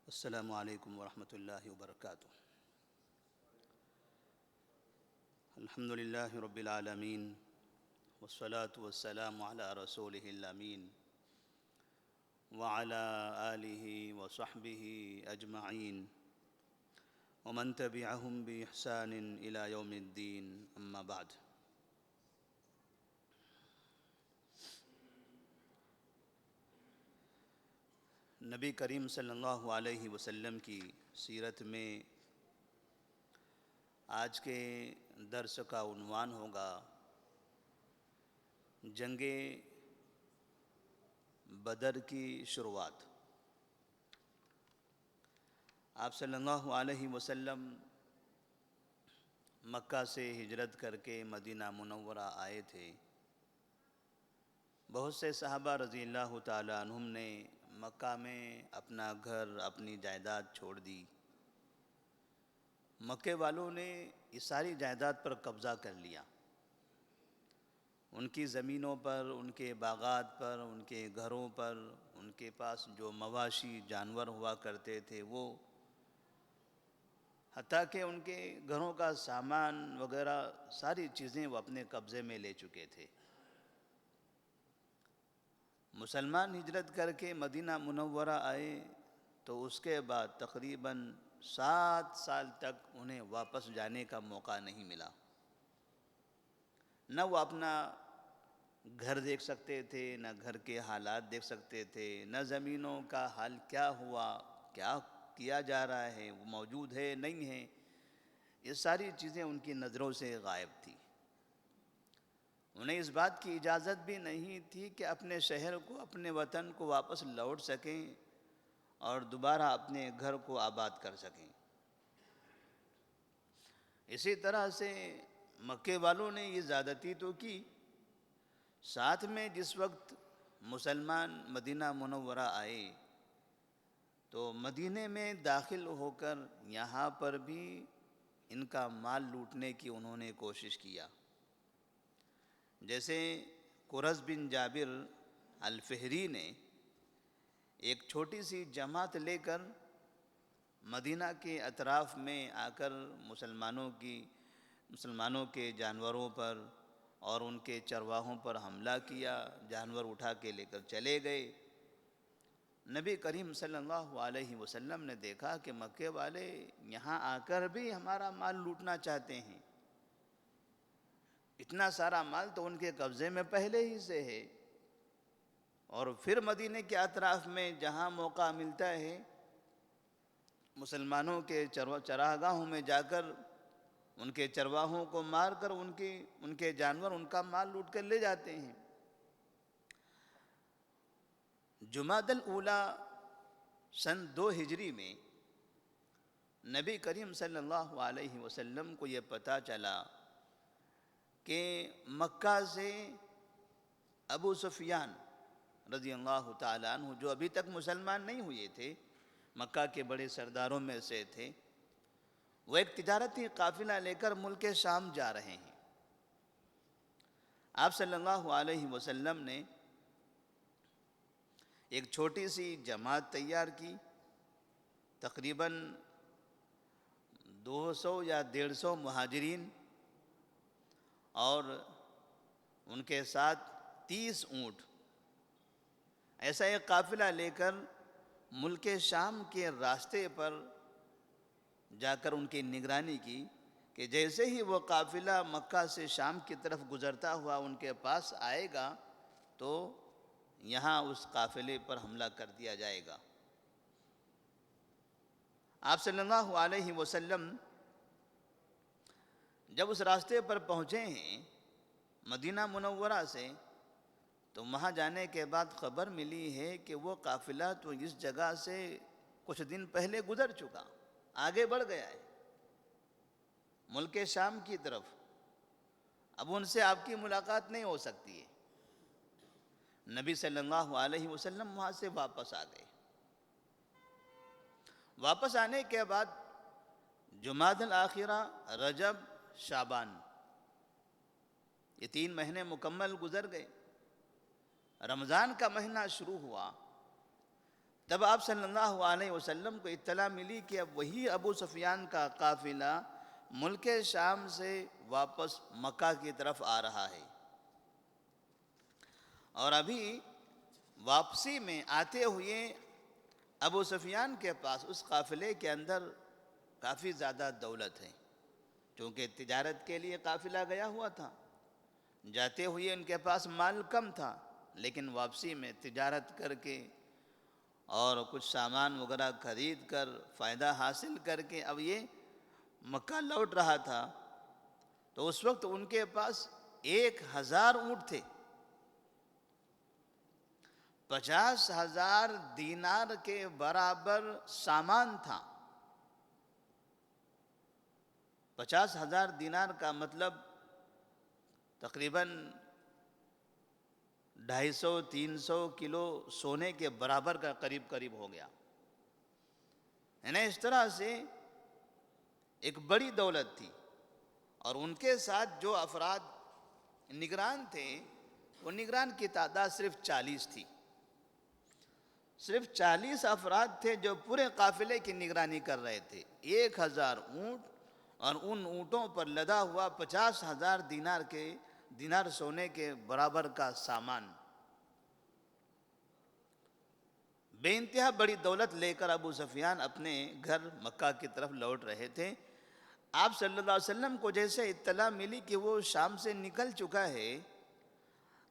السلام علیکم ورحمۃ اللہ وبرکاتہ۔ الحمد للہ رب العالمین والصلاة والسلام علی رسولہ الامین وعلی آلہ وصحبہ اجمعین ومن تبعہم بإحسان الی یوم الدین، اما بعد۔ نبی کریم صلی اللہ علیہ وسلم کی سیرت میں آج کے درس کا عنوان ہوگا جنگ بدر کی شروعات۔ آپ صلی اللہ علیہ وسلم مکہ سے ہجرت کر کے مدینہ منورہ آئے تھے۔ بہت سے صحابہ رضی اللہ تعالی عنہم نے مکہ میں اپنا گھر، اپنی جائیداد چھوڑ دی۔ مکے والوں نے اس ساری جائیداد پر قبضہ کر لیا۔ ان کی زمینوں پر، ان کے باغات پر، ان کے گھروں پر، ان کے پاس جو مواشی جانور ہوا کرتے تھے وہ، حتیٰ کہ ان کے گھروں کا سامان وغیرہ ساری چیزیں وہ اپنے قبضے میں لے چکے تھے۔ مسلمان ہجرت کر کے مدینہ منورہ آئے تو اس کے بعد تقریباً 7 سال تک انہیں واپس جانے کا موقع نہیں ملا۔ نہ وہ اپنا گھر دیکھ سکتے تھے، نہ گھر کے حالات دیکھ سکتے تھے، نہ زمینوں کا حال کیا ہوا، کیا کیا جا رہا ہے، وہ موجود ہے نہیں ہے، یہ ساری چیزیں ان کی نظروں سے غائب تھی۔ انہیں اس بات کی اجازت بھی نہیں تھی کہ اپنے شہر کو، اپنے وطن کو واپس لوٹ سکیں اور دوبارہ اپنے گھر کو آباد کر سکیں۔ اسی طرح سے مکے والوں نے یہ زیادتی تو کی، ساتھ میں جس وقت مسلمان مدینہ منورہ آئے تو مدینے میں داخل ہو کر یہاں پر بھی ان کا مال لوٹنے کی انہوں نے کوشش کیا۔ جیسے قرظ بن جابر الفہری نے ایک چھوٹی سی جماعت لے کر مدینہ کے اطراف میں آ کر مسلمانوں کے جانوروں پر اور ان کے چرواہوں پر حملہ کیا، جانور اٹھا کے لے کر چلے گئے۔ نبی کریم صلی اللہ علیہ وسلم نے دیکھا کہ مکے والے یہاں آ کر بھی ہمارا مال لوٹنا چاہتے ہیں، اتنا سارا مال تو ان کے قبضے میں پہلے ہی سے ہے، اور پھر مدینے کے اطراف میں جہاں موقع ملتا ہے مسلمانوں کے چراگاہوں میں جا کر ان کے چرواہوں کو مار کر ان کے جانور، ان کا مال لوٹ کر لے جاتے ہیں۔ جمادی الاولیٰ سن 2 ہجری میں نبی کریم صلی اللہ علیہ وسلم کو یہ پتہ چلا کہ مکہ سے ابو سفیان رضی اللہ تعالیٰ عنہ، جو ابھی تک مسلمان نہیں ہوئے تھے، مکہ کے بڑے سرداروں میں سے تھے، وہ ایک تجارتی قافلہ لے کر ملک شام جا رہے ہیں۔ آپ صلی اللہ علیہ وسلم نے ایک چھوٹی سی جماعت تیار کی، تقریباً 200 یا 150 مہاجرین، اور ان کے ساتھ 30 اونٹ، ایسا ایک قافلہ لے کر ملک شام کے راستے پر جا کر ان کی نگرانی کی کہ جیسے ہی وہ قافلہ مکہ سے شام کی طرف گزرتا ہوا ان کے پاس آئے گا تو یہاں اس قافلے پر حملہ کر دیا جائے گا۔ آپ صلی اللہ علیہ وسلم جب اس راستے پر پہنچے ہیں مدینہ منورہ سے، تو وہاں جانے کے بعد خبر ملی ہے کہ وہ قافلہ تو اس جگہ سے کچھ دن پہلے گزر چکا، آگے بڑھ گیا ہے ملک شام کی طرف، اب ان سے آپ کی ملاقات نہیں ہو سکتی ہے۔ نبی صلی اللہ علیہ وسلم وہاں سے واپس آ گئے۔ واپس آنے کے بعد جمادی الاخرہ، رجب، شعبان، یہ 3 مہینے مکمل گزر گئے۔ رمضان کا مہینہ شروع ہوا، تب آپ صلی اللہ علیہ وسلم کو اطلاع ملی کہ اب وہی ابو سفیان کا قافلہ ملک شام سے واپس مکہ کی طرف آ رہا ہے، اور ابھی واپسی میں آتے ہوئے ابو سفیان کے پاس اس قافلے کے اندر کافی زیادہ دولت ہے، چونکہ تجارت کے لیے قافلہ گیا ہوا تھا، جاتے ہوئے ان کے پاس مال کم تھا، لیکن واپسی میں تجارت کر کے اور کچھ سامان وغیرہ خرید کر فائدہ حاصل کر کے اب یہ مکہ لوٹ رہا تھا۔ تو اس وقت ان کے پاس 1000 اونٹ تھے، 50,000 دینار کے برابر سامان تھا۔ 50,000 دینار کا مطلب تقریباً 250-300 کلو سونے کے برابر کا قریب ہو گیا، یعنی اس طرح سے ایک بڑی دولت تھی۔ اور ان کے ساتھ جو افراد نگران تھے، وہ نگران کی تعداد صرف 40 تھی، صرف 40 افراد تھے جو پورے قافلے کی نگرانی کر رہے تھے۔ 1000 اونٹ اور ان اونٹوں پر لدا ہوا 50,000 دینار سونے کے برابر کا سامان، بے انتہا بڑی دولت لے کر ابو سفیان اپنے گھر مکہ کی طرف لوٹ رہے تھے۔ آپ صلی اللہ علیہ وسلم کو جیسے اطلاع ملی کہ وہ شام سے نکل چکا ہے،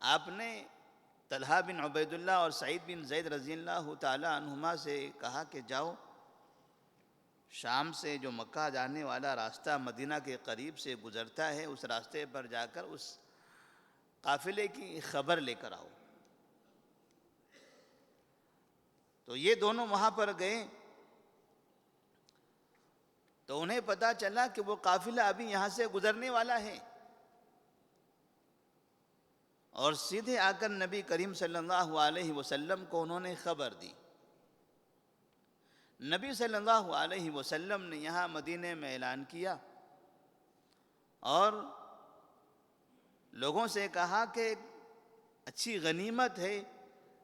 آپ نے طلحہ بن عبید اللہ اور سعید بن زید رضی اللہ تعالی عنہما سے کہا کہ جاؤ، شام سے جو مکہ جانے والا راستہ مدینہ کے قریب سے گزرتا ہے، اس راستے پر جا کر اس قافلے کی خبر لے کر آؤ۔ تو یہ دونوں وہاں پر گئے تو انہیں پتا چلا کہ وہ قافلہ ابھی یہاں سے گزرنے والا ہے، اور سیدھے آ کر نبی کریم صلی اللہ علیہ وسلم کو انہوں نے خبر دی۔ نبی صلی اللہ علیہ وسلم نے یہاں مدینے میں اعلان کیا اور لوگوں سے کہا کہ اچھی غنیمت ہے،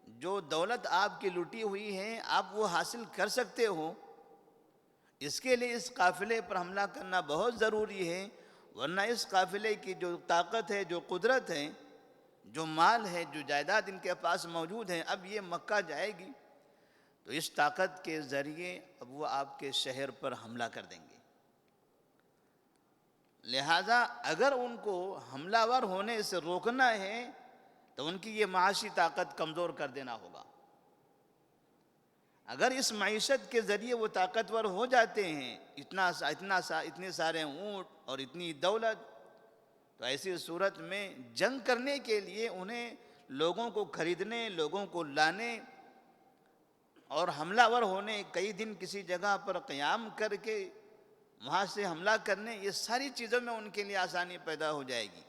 جو دولت آپ کی لٹی ہوئی ہے آپ وہ حاصل کر سکتے ہو، اس کے لیے اس قافلے پر حملہ کرنا بہت ضروری ہے، ورنہ اس قافلے کی جو طاقت ہے، جو قدرت ہے، جو مال ہے، جو جائیداد ان کے پاس موجود ہے، اب یہ مکہ جائے گی تو اس طاقت کے ذریعے اب وہ آپ کے شہر پر حملہ کر دیں گے، لہذا اگر ان کو حملہ ور ہونے سے روکنا ہے تو ان کی یہ معاشی طاقت کمزور کر دینا ہوگا۔ اگر اس معیشت کے ذریعے وہ طاقتور ہو جاتے ہیں، اتنے سارے اونٹ اور اتنی دولت، تو ایسی صورت میں جنگ کرنے کے لیے انہیں لوگوں کو خریدنے، لوگوں کو لانے اور حملہ ور ہونے، کئی دن کسی جگہ پر قیام کر کے وہاں سے حملہ کرنے، یہ ساری چیزوں میں ان کے لیے آسانی پیدا ہو جائے گی۔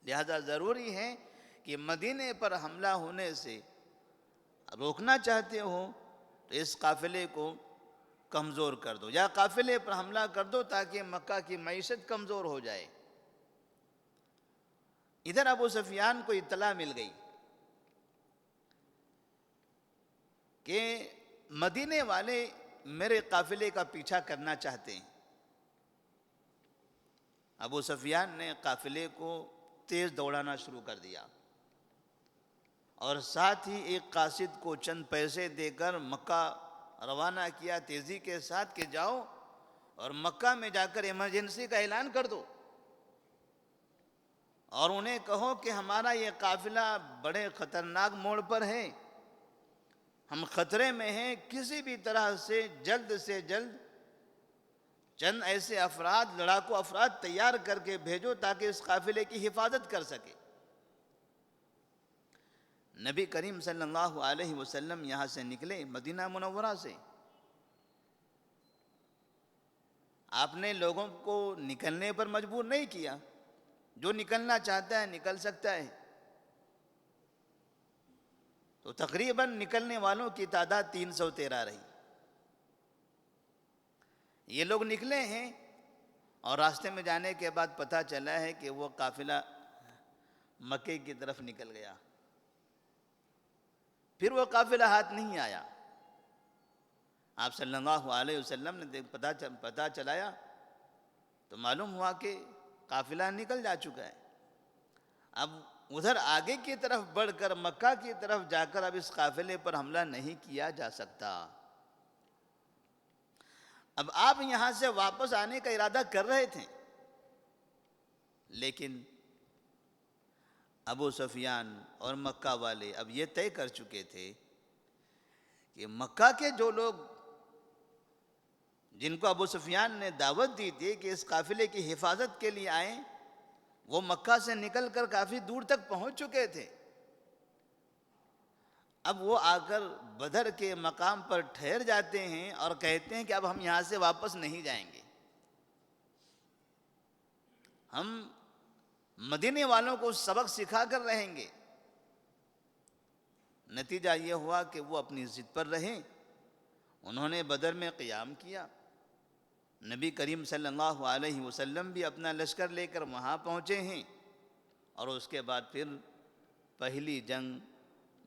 لہذا ضروری ہے کہ مدینے پر حملہ ہونے سے روکنا چاہتے ہو تو اس قافلے کو کمزور کر دو، یا قافلے پر حملہ کر دو تاکہ مکہ کی معیشت کمزور ہو جائے۔ ادھر ابو سفیان کو اطلاع مل گئی کہ مدینے والے میرے قافلے کا پیچھا کرنا چاہتے ہیں۔ ابو سفیان نے قافلے کو تیز دوڑانا شروع کر دیا اور ساتھ ہی ایک قاصد کو چند پیسے دے کر مکہ روانہ کیا تیزی کے ساتھ کہ جاؤ اور مکہ میں جا کر ایمرجنسی کا اعلان کر دو، اور انہیں کہو کہ ہمارا یہ قافلہ بڑے خطرناک موڑ پر ہے، ہم خطرے میں ہیں، کسی بھی طرح سے جلد چند ایسے افراد، لڑاکو افراد تیار کر کے بھیجو تاکہ اس قافلے کی حفاظت کر سکے۔ نبی کریم صلی اللہ علیہ وسلم یہاں سے نکلے مدینہ منورہ سے، آپ نے لوگوں کو نکلنے پر مجبور نہیں کیا، جو نکلنا چاہتا ہے نکل سکتا ہے۔ تو تقریباً نکلنے والوں کی تعداد 313 رہی۔ یہ لوگ نکلے ہیں اور راستے میں جانے کے بعد پتہ چلا ہے کہ وہ قافلہ مکے کی طرف نکل گیا، پھر وہ قافلہ ہاتھ نہیں آیا۔ آپ صلی اللہ علیہ وسلم نے پتہ چلایا تو معلوم ہوا کہ قافلہ نکل جا چکا ہے. اب ادھر آگے کی طرف بڑھ کر مکہ کی طرف جا کر اب اس قافلے پر حملہ نہیں کیا جا سکتا. اب آپ یہاں سے واپس آنے کا ارادہ کر رہے تھے، لیکن ابو سفیان اور مکہ والے اب یہ طے کر چکے تھے کہ مکہ کے جو لوگ جن کو ابو سفیان نے دعوت دی تھی کہ اس قافلے کی حفاظت کے لیے آئیں، وہ مکہ سے نکل کر کافی دور تک پہنچ چکے تھے. اب وہ آ کر بدر کے مقام پر ٹھہر جاتے ہیں اور کہتے ہیں کہ اب ہم یہاں سے واپس نہیں جائیں گے، ہم مدینے والوں کو سبق سکھا کر رہیں گے. نتیجہ یہ ہوا کہ وہ اپنی ضد پر رہے. انہوں نے بدر میں قیام کیا. نبی کریم صلی اللہ علیہ وسلم بھی اپنا لشکر لے کر وہاں پہنچے ہیں، اور اس کے بعد پھر پہلی جنگ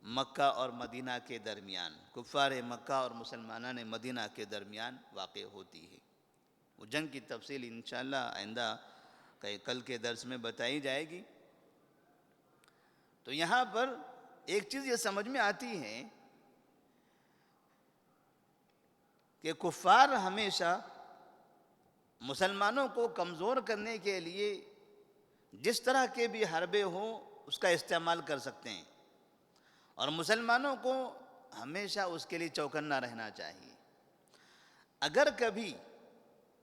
مکہ اور مدینہ کے درمیان، کفار مکہ اور مسلمانان مدینہ کے درمیان واقع ہوتی ہے. وہ جنگ کی تفصیل انشاءاللہ آئندہ کل کے درس میں بتائی جائے گی. تو یہاں پر ایک چیز یہ سمجھ میں آتی ہے کہ کفار ہمیشہ مسلمانوں کو کمزور کرنے کے لیے جس طرح کے بھی حربے ہوں اس کا استعمال کر سکتے ہیں، اور مسلمانوں کو ہمیشہ اس کے لیے چوکنا رہنا چاہیے. اگر کبھی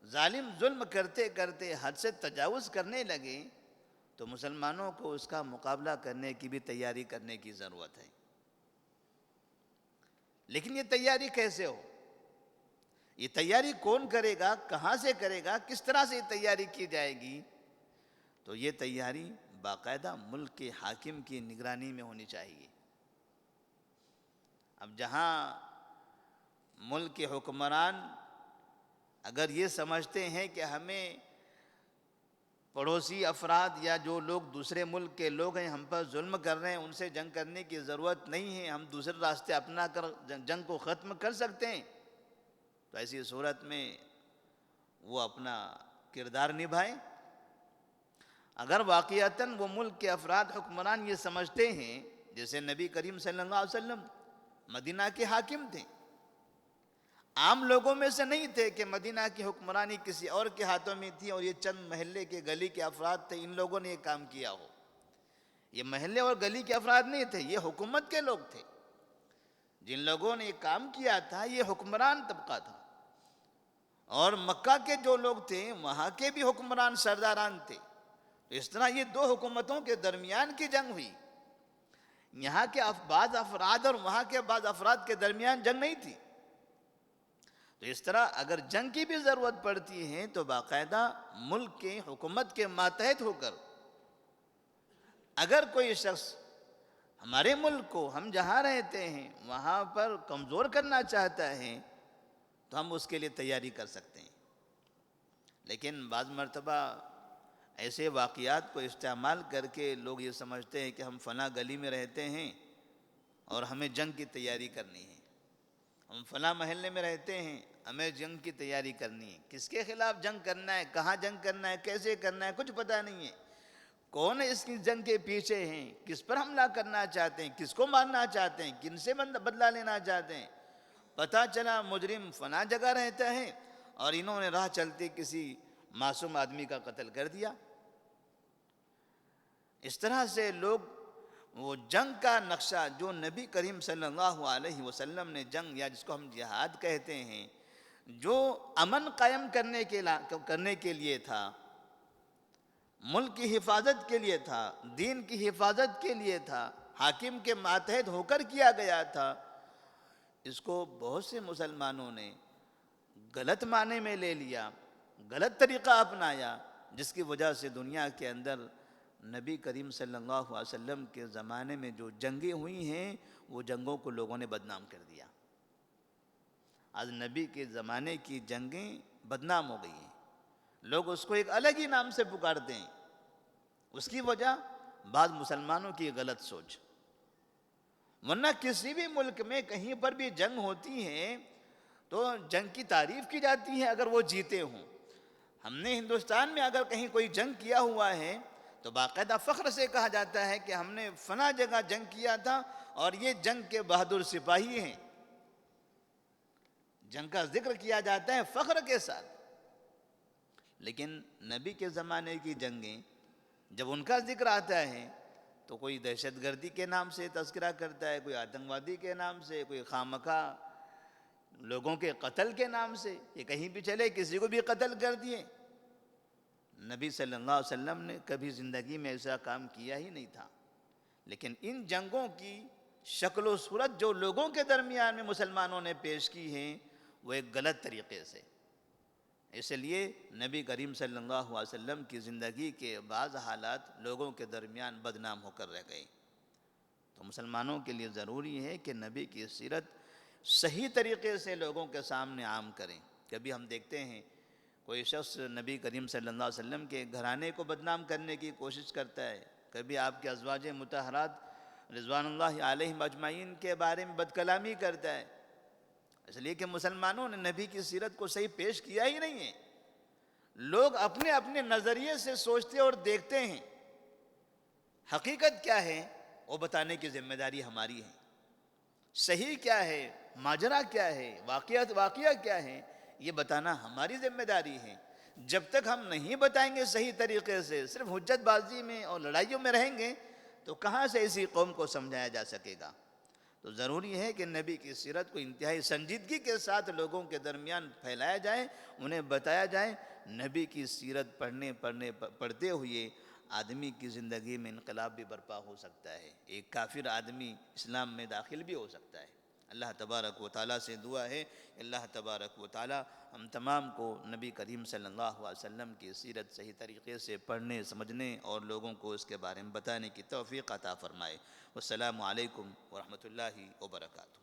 ظالم ظلم کرتے کرتے حد سے تجاوز کرنے لگے تو مسلمانوں کو اس کا مقابلہ کرنے کی بھی تیاری کرنے کی ضرورت ہے. لیکن یہ تیاری کیسے ہو؟ یہ تیاری کون کرے گا؟ کہاں سے کرے گا؟ کس طرح سے یہ تیاری کی جائے گی؟ تو یہ تیاری باقاعدہ ملک کے حاکم کی نگرانی میں ہونی چاہیے. اب جہاں ملک کے حکمران اگر یہ سمجھتے ہیں کہ ہمیں پڑوسی افراد یا جو لوگ دوسرے ملک کے لوگ ہیں ہم پر ظلم کر رہے ہیں، ان سے جنگ کرنے کی ضرورت نہیں ہے، ہم دوسرے راستے اپنا کر جنگ کو ختم کر سکتے ہیں، تو ایسی صورت میں وہ اپنا کردار نبھائیں. اگر واقعتاً وہ ملک کے افراد حکمران یہ سمجھتے ہیں، جیسے نبی کریم صلی اللہ علیہ وسلم مدینہ کے حاکم تھے، عام لوگوں میں سے نہیں تھے کہ مدینہ کی حکمرانی کسی اور کے ہاتھوں میں تھی اور یہ چند محلے کے گلی کے افراد تھے، ان لوگوں نے یہ کام کیا ہو. یہ محلے اور گلی کے افراد نہیں تھے، یہ حکومت کے لوگ تھے. جن لوگوں نے یہ کام کیا تھا یہ حکمران طبقہ تھا، اور مکہ کے جو لوگ تھے وہاں کے بھی حکمران سرداران تھے. اس طرح یہ دو حکومتوں کے درمیان کی جنگ ہوئی. یہاں کے بعض افراد اور وہاں کے بعض افراد کے درمیان جنگ نہیں تھی. تو اس طرح اگر جنگ کی بھی ضرورت پڑتی ہے تو باقاعدہ ملک کے حکومت کے ماتحت ہو کر، اگر کوئی شخص ہمارے ملک کو ہم جہاں رہتے ہیں وہاں پر کمزور کرنا چاہتا ہے تو ہم اس کے لیے تیاری کر سکتے ہیں. لیکن بعض مرتبہ ایسے واقعات کو استعمال کر کے لوگ یہ سمجھتے ہیں کہ ہم فلاں گلی میں رہتے ہیں اور ہمیں جنگ کی تیاری کرنی ہے، ہم فلاں محلے میں رہتے ہیں ہمیں جنگ کی تیاری کرنی ہے. کس کے خلاف جنگ کرنا ہے، کہاں جنگ کرنا ہے، کیسے کرنا ہے، کچھ پتہ نہیں ہے. کون اس کی جنگ کے پیچھے ہیں، کس پر حملہ کرنا چاہتے ہیں، کس کو مارنا چاہتے ہیں، کن سے بدلہ لینا چاہتے ہیں. پتہ چلا مجرم فلاں جگہ رہتا ہے اور انہوں نے راہ چلتے کسی معصوم آدمی کا قتل کر دیا. اس طرح سے لوگ وہ جنگ کا نقشہ جو نبی کریم صلی اللہ علیہ وسلم نے جنگ، یا جس کو ہم جہاد کہتے ہیں، جو امن قائم کرنے کے لیے تھا، ملک کی حفاظت کے لیے تھا، دین کی حفاظت کے لیے تھا، حاکم کے ماتحت ہو کر کیا گیا تھا، اس کو بہت سے مسلمانوں نے غلط معنی میں لے لیا، غلط طریقہ اپنایا، جس کی وجہ سے دنیا کے اندر نبی کریم صلی اللہ علیہ وسلم کے زمانے میں جو جنگیں ہوئی ہیں وہ جنگوں کو لوگوں نے بدنام کر دیا. آج نبی کے زمانے کی جنگیں بدنام ہو گئی ہیں، لوگ اس کو ایک الگ ہی نام سے پکارتے ہیں. اس کی وجہ بعض مسلمانوں کی غلط سوچ. ورنہ کسی بھی ملک میں کہیں پر بھی جنگ ہوتی ہے تو جنگ کی تعریف کی جاتی ہے اگر وہ جیتے ہوں. ہم نے ہندوستان میں اگر کہیں کوئی جنگ کیا ہوا ہے تو باقاعدہ فخر سے کہا جاتا ہے کہ ہم نے فلاں جگہ جنگ کیا تھا اور یہ جنگ کے بہادر سپاہی ہیں. جنگ کا ذکر کیا جاتا ہے فخر کے ساتھ. لیکن نبی کے زمانے کی جنگیں جب ان کا ذکر آتا ہے تو کوئی دہشت گردی کے نام سے تذکرہ کرتا ہے، کوئی آتنکوادی کے نام سے، کوئی خامخواہ لوگوں کے قتل کے نام سے کہ کہیں بھی چلے کسی کو بھی قتل کر دیے. نبی صلی اللہ علیہ وسلم نے کبھی زندگی میں ایسا کام کیا ہی نہیں تھا. لیکن ان جنگوں کی شکل و صورت جو لوگوں کے درمیان میں مسلمانوں نے پیش کی ہیں وہ ایک غلط طریقے سے. اس لیے نبی کریم صلی اللہ علیہ وسلم کی زندگی کے بعض حالات لوگوں کے درمیان بدنام ہو کر رہ گئے. تو مسلمانوں کے لیے ضروری ہے کہ نبی کی سیرت صحیح طریقے سے لوگوں کے سامنے عام کریں. کبھی ہم دیکھتے ہیں کوئی شخص نبی کریم صلی اللہ علیہ وسلم کے گھرانے کو بدنام کرنے کی کوشش کرتا ہے، کبھی آپ کے ازواج مطہرات رضوان اللہ علیہم اجمعین کے بارے میں بد کلامی کرتا ہے. اس لیے کہ مسلمانوں نے نبی کی سیرت کو صحیح پیش کیا ہی نہیں ہے. لوگ اپنے اپنے نظریے سے سوچتے اور دیکھتے ہیں. حقیقت کیا ہے وہ بتانے کی ذمہ داری ہماری ہے. صحیح کیا ہے، ماجرا کیا ہے، واقعہ کیا ہے، یہ بتانا ہماری ذمہ داری ہے. جب تک ہم نہیں بتائیں گے صحیح طریقے سے، صرف حجت بازی میں اور لڑائیوں میں رہیں گے تو کہاں سے اسی قوم کو سمجھایا جا سکے گا. تو ضروری ہے کہ نبی کی سیرت کو انتہائی سنجیدگی کے ساتھ لوگوں کے درمیان پھیلایا جائے، انہیں بتایا جائے. نبی کی سیرت پڑھتے ہوئے آدمی کی زندگی میں انقلاب بھی برپا ہو سکتا ہے، ایک کافر آدمی اسلام میں داخل بھی ہو سکتا ہے. اللہ تبارک و تعالیٰ سے دعا ہے کہ اللہ تبارک و تعالیٰ ہم تمام کو نبی کریم صلی اللہ علیہ وسلم کی سیرت صحیح طریقے سے پڑھنے سمجھنے اور لوگوں کو اس کے بارے میں بتانے کی توفیق عطا فرمائے. والسلام علیکم ورحمۃ اللہ وبرکاتہ.